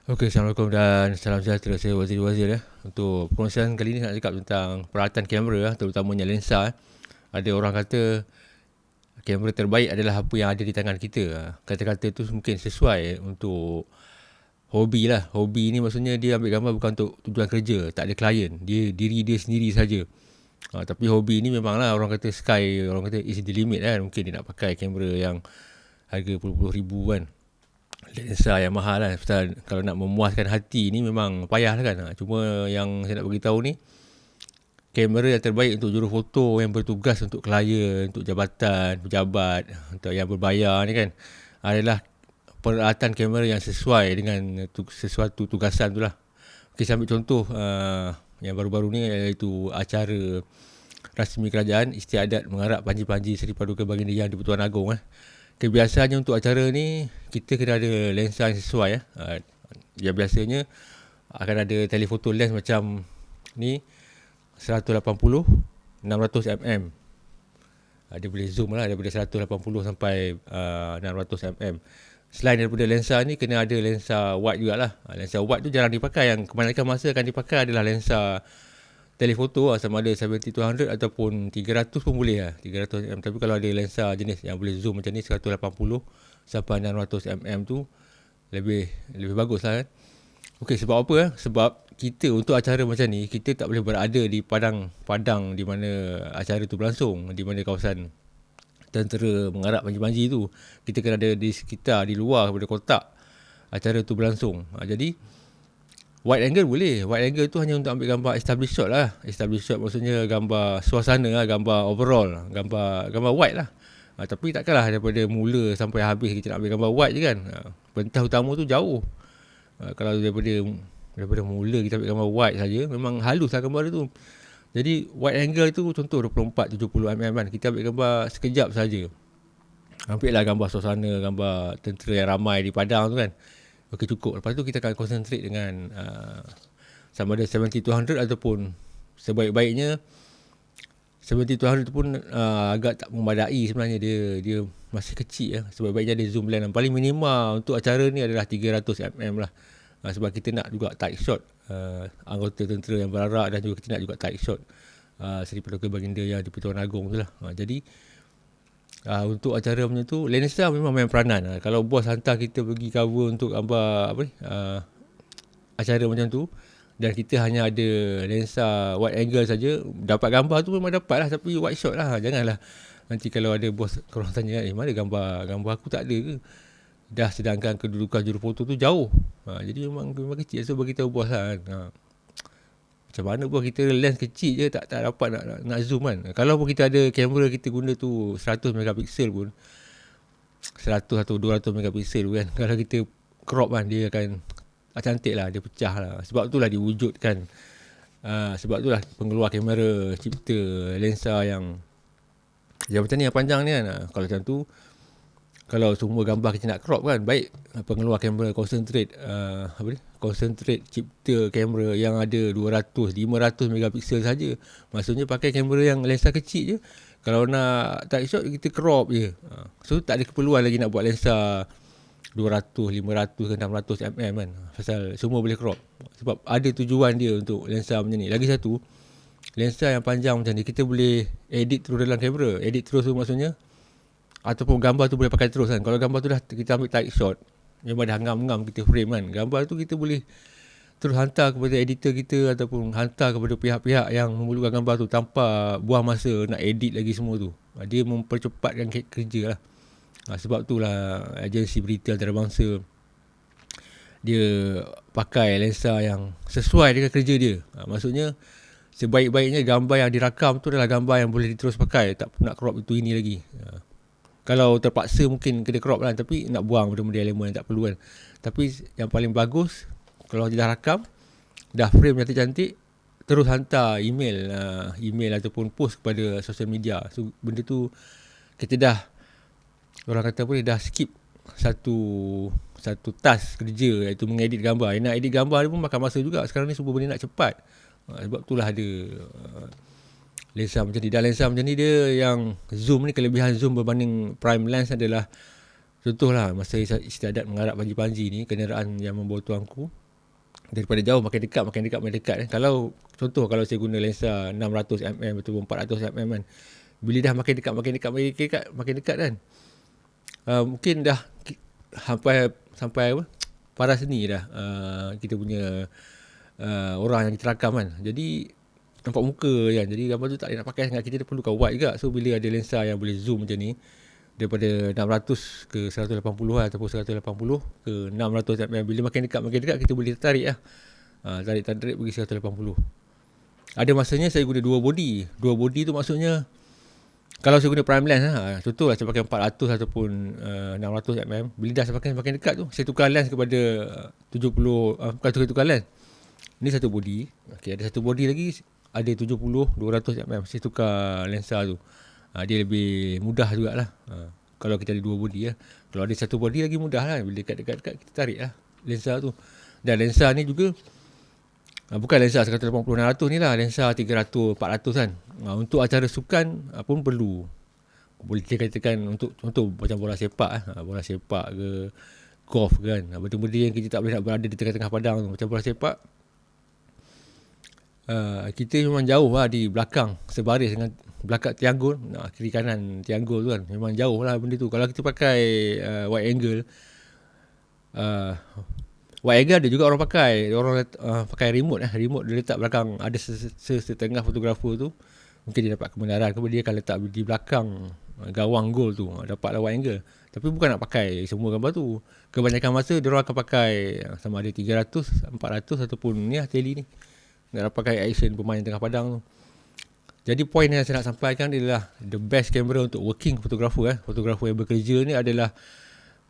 Okey, Assalamualaikum dan salam sejahtera. Saya Wazir ya. Untuk perkongsian kali ini nak cakap tentang peralatan kamera, terutamanya lensa. Ada orang kata kamera terbaik adalah apa yang ada di tangan kita. Kata-kata tu mungkin sesuai untuk hobi lah. Hobi ni maksudnya dia ambil gambar bukan untuk tujuan kerja, tak ada klien. Dia diri dia sendiri saja. Tapi hobi ni memanglah orang kata sky, orang kata is the limit kan. Mungkin dia nak pakai kamera yang harga puluh-puluh ribu kan. Lensa yang mahal lah. Pasal kalau nak memuaskan hati ni memang payah lah kan. Cuma yang saya nak beritahu ni, kamera yang terbaik untuk jurufoto yang bertugas untuk klien, untuk jabatan, pejabat, untuk yang berbayar ni kan, adalah peralatan kamera yang sesuai dengan sesuatu tugasan tu lah. Okay, saya ambil contoh yang baru-baru ni, iaitu acara rasmi kerajaan istiadat mengarap Panji-Panji Seri Paduka Baginda Yang di-Pertuan Agong. Kebiasaannya untuk acara ni kita kena ada lensa yang sesuai. Yang biasanya akan ada telefoto lens macam ni 180 600 mm. Dia boleh zoom lah daripada 180 sampai 600 mm. Selain daripada lensa ni, kena ada lensa wide jugalah. Lensa wide tu jarang dipakai. Yang kebanyakan masa akan dipakai adalah lensa telefoto sama ada 70-200 ataupun 300 pun boleh lah, 300 mm. Tapi kalau ada lensa jenis yang boleh zoom macam ni 180 sampai 600 mm tu lebih bagus lah kan. Okey, sebab apa? Sebab kita untuk acara macam ni, kita tak boleh berada di padang di mana acara tu berlangsung, di mana kawasan tentera mengarap Panji-Panji tu. Kita kena ada di sekitar, di luar daripada kotak acara tu berlangsung. Jadi wide angle boleh. Wide angle tu hanya untuk ambil gambar established shot lah. Established shot maksudnya gambar suasana lah, gambar overall, gambar wide lah. Tapi takkanlah daripada mula sampai habis kita nak ambil gambar wide je kan. Pentas utama tu jauh. Kalau daripada mula kita ambil gambar wide saja, memang halus lah gambar tu. Jadi wide angle tu contoh 24-70 mm kan. Kita ambil gambar sekejap saja. Ambil lah gambar suasana, gambar tentera yang ramai di padang tu kan. Okey, cukup. Lepas tu kita akan concentrate dengan sama ada 70-200 ataupun sebaik-baiknya 70-200 tu pun agak tak memadai sebenarnya. Dia masih kecil ya. Sebaik-baiknya ada zoom lens. Paling minima untuk acara ni adalah 300 mm lah. Sebab kita nak juga tight shot anggota tentera yang berarak, dan juga kita nak juga tight shot Seri Paduka Baginda Yang di-Pertuan Agong tu lah. Jadi untuk acara macam tu, lensa memang main peranan. Kalau bos hantar kita pergi cover untuk gambar acara macam tu, dan kita hanya ada lensa wide angle saja, dapat gambar tu memang dapat lah, tapi wide shot lah. Janganlah nanti kalau ada bos korang tanya, mana gambar aku tak ada ke? Dah sedangkan kedudukan jurufoto tu jauh. Jadi memang kecil. So bagi tahu bos lah kan. Macam mana pun kita lens kecil je tak dapat nak zoom kan. Kalau pun kita ada kamera kita guna tu 100 megapiksel pun, 100 atau 200 megapiksel kan, kalau kita crop kan, dia akan cantik lah, dia pecah lah. Sebab itulah diwujudkan, sebab itulah pengeluar kamera cipta lensa yang macam ni, yang panjang ni kan. Kalau macam tu, kalau semua gambar kita nak crop kan, baik pengeluar kamera concentrate cipta kamera yang ada 200-500 megapiksel saja. Maksudnya pakai kamera yang lensa kecil je. Kalau nak tight shot, kita crop je. So tak ada keperluan lagi nak buat lensa 200, 500 ke 600 mm kan. Pasal semua boleh crop. Sebab ada tujuan dia untuk lensa macam ni. Lagi satu, lensa yang panjang macam ni kita boleh edit terus dalam kamera. Edit terus tu maksudnya, ataupun gambar tu boleh pakai terus kan. Kalau gambar tu dah kita ambil tight shot, memang dah ngam-ngam kita frame kan, gambar tu kita boleh terus hantar kepada editor kita ataupun hantar kepada pihak-pihak yang memerlukan gambar tu tanpa buang masa nak edit lagi semua tu. Dia mempercepatkan kerja lah. Sebab tu lah agensi berita antarabangsa dia pakai lensa yang sesuai dengan kerja dia. Maksudnya sebaik-baiknya gambar yang dirakam tu adalah gambar yang boleh diterus pakai, tak nak crop itu ini lagi. Kalau terpaksa mungkin kena crop lah, tapi nak buang benda-benda elemen yang tak perlu kan. Tapi yang paling bagus, kalau dah rakam, dah frame cantik-cantik, terus hantar email ataupun post kepada social media. So benda tu kita dah, orang kata boleh dah skip satu task kerja, iaitu mengedit gambar. Nak edit gambar ni pun makan masa juga. Sekarang ni semua benda nak cepat. Sebab itulah ada lensa macam ni. Dan lensa macam ni dia yang zoom ni, kelebihan zoom berbanding prime lens adalah Contohlah masa istiadat mengarap panji-panji ni, kenderaan yang membawa tuanku daripada jauh makin dekat. Kalau saya guna lensa 600mm ataupun 400mm kan, bila dah makin dekat kan, mungkin dah sampai apa, paras seni dah kita punya orang yang kita rakam kan. Jadi nampak muka kan, jadi gambar tu tak boleh nak pakai sangat, kita perlukan wide juga. So bila ada lensa yang boleh zoom macam ni, daripada 600 ke 180 ataupun 180 ke 600mm, bila makin dekat kita boleh tarik lah. Tarik pergi 180. Ada masanya saya guna dua body tu, maksudnya kalau saya guna prime lens contohlah saya pakai 400 ataupun 600mm, bila dah semakin dekat tu, saya tukar lens kepada 70, bukan tukar lens, ni satu body. Okay, ada satu body lagi, ada 70 200mm, saya tukar lensa tu. Dia lebih mudah jugalah kalau kita ada dua body . Kalau ada satu body lagi mudah lah, bila dekat kita tarik lah lensa tu. Dan lensa ni juga bukan lensa 180-600 ni lah, lensa 300-400 kan. Untuk acara sukan pun perlu, boleh dikatakan untuk contoh macam bola sepak ke golf kan, benda-benda yang kita tak boleh nak berada di tengah-tengah padang tu. Macam bola sepak, kita memang jauh lah di belakang, sebaris dengan belakang triangle, kiri kanan triangle tu kan, memang jauh lah benda tu. Kalau kita pakai wide angle ada juga orang pakai remote dia letak belakang. Ada setengah fotografer tu mungkin dia dapat kebenaran, kemudian dia akan letak di belakang gawang gol tu, dapatlah wide angle. Tapi bukan nak pakai semua gambar tu. Kebanyakan masa dia orang akan pakai sama ada 300, 400 ataupun ni tele ni, nak pakai action pemain tengah padang tu. Jadi poin yang saya nak sampaikan adalah the best kamera untuk working fotografer fotografer yang bekerja ni adalah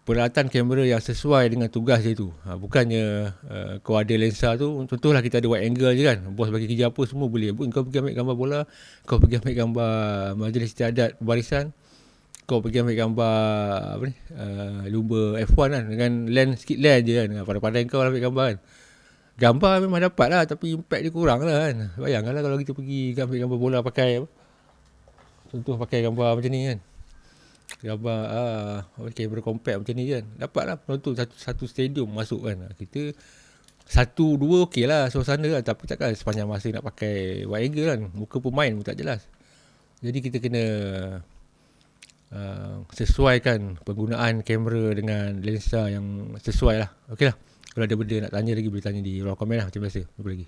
peralatan kamera yang sesuai dengan tugas dia tu. Bukannya kau ada lensa tu, contohlah kita ada wide angle je kan, bos bagi kerja apa semua boleh. Kau pergi ambil gambar bola, kau pergi ambil gambar majlis istiadat barisan, kau pergi ambil gambar lumba F1 kan, dengan sikit lens je kan, pandai-pandai kau ambil gambar kan. Gambar memang dapat lah, tapi impact dia kurang lah kan. Bayangkanlah kalau kita pergi ambil gambar bola pakai contoh pakai gambar macam ni kan, gambar kamera compact macam ni kan, dapat lah penonton satu stadium masuk kan. Kita 1-2 okey lah suasana kan, tapi takkan sepanjang masa nak pakai wide angle kan, muka pemain pun tak jelas. Jadi kita kena sesuaikan penggunaan kamera dengan lensa yang sesuai lah. Okey lah, kalau ada benda nak tanya lagi boleh tanya di ruang komen lah macam biasa. Jumpa lagi.